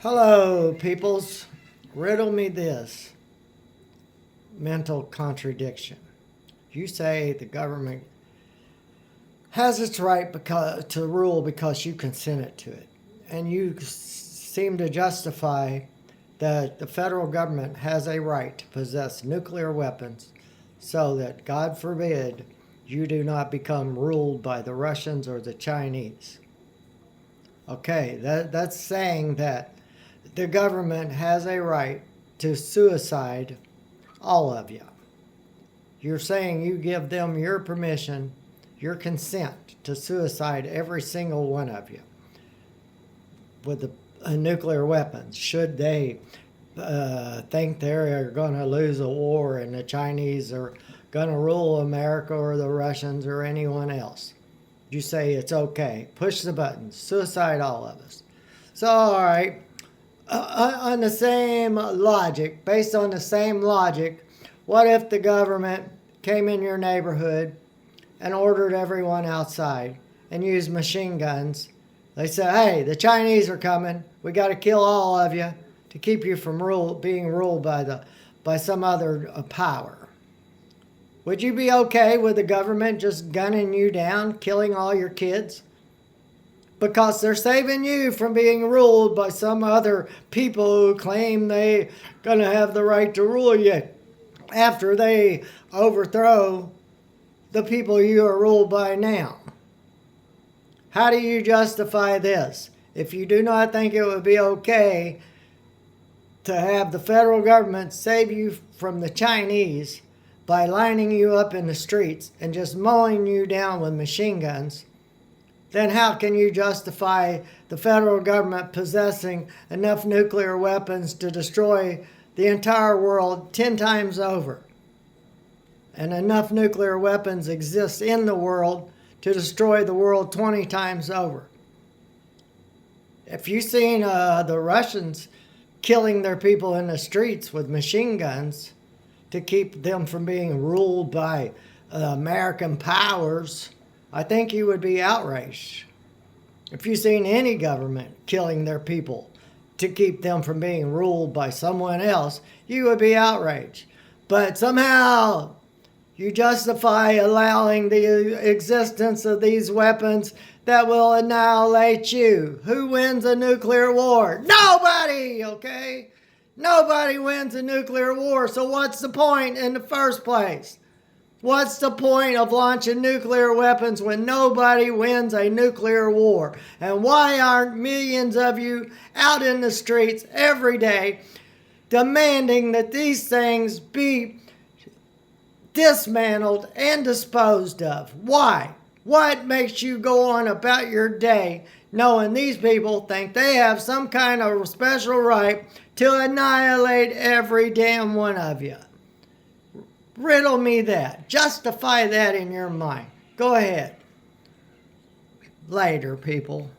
Hello, peoples. Riddle me this mental contradiction. You say the government has its right to rule because you consented to it. And you seem to justify that the federal government has a right to possess nuclear weapons so that, God forbid, you do not become ruled by the Russians or the Chinese. Okay, that's saying that the government has a right to suicide all of you. You're saying you give them your permission, your consent to suicide every single one of you with the nuclear weapons. Should they think they're going to lose a war and the Chinese are going to rule America or the Russians or anyone else, you say it's okay. Push the buttons. Suicide all of us. So, all right. On the same logic, based on the same logic, what if the government came in your neighborhood and ordered everyone outside and used machine guns? They said, hey, the Chinese are coming. We got to kill all of you to keep you from being ruled by some other power. Would you be okay with the government just gunning you down, killing all your kids? Because they're saving you from being ruled by some other people who claim they're going to have the right to rule you after they overthrow the people you are ruled by now. How do you justify this? If you do not think it would be okay to have the federal government save you from the Chinese by lining you up in the streets and just mowing you down with machine guns, then how can you justify the federal government possessing enough nuclear weapons to destroy the entire world 10 times over? And enough nuclear weapons exist in the world to destroy the world 20 times over. If you've seen the Russians killing their people in the streets with machine guns to keep them from being ruled by American powers, I think you would be outraged. If you've seen any government killing their people to keep them from being ruled by someone else, you would be outraged. But somehow you justify allowing the existence of these weapons that will annihilate you. Who wins a nuclear war? Nobody, okay? Nobody wins a nuclear war, so what's the point in the first place? What's the point of launching nuclear weapons when nobody wins a nuclear war? And why aren't millions of you out in the streets every day demanding that these things be dismantled and disposed of? Why? What makes you go on about your day knowing these people think they have some kind of special right to annihilate every damn one of you? Riddle me that. Justify that in your mind. Go ahead. Later, people.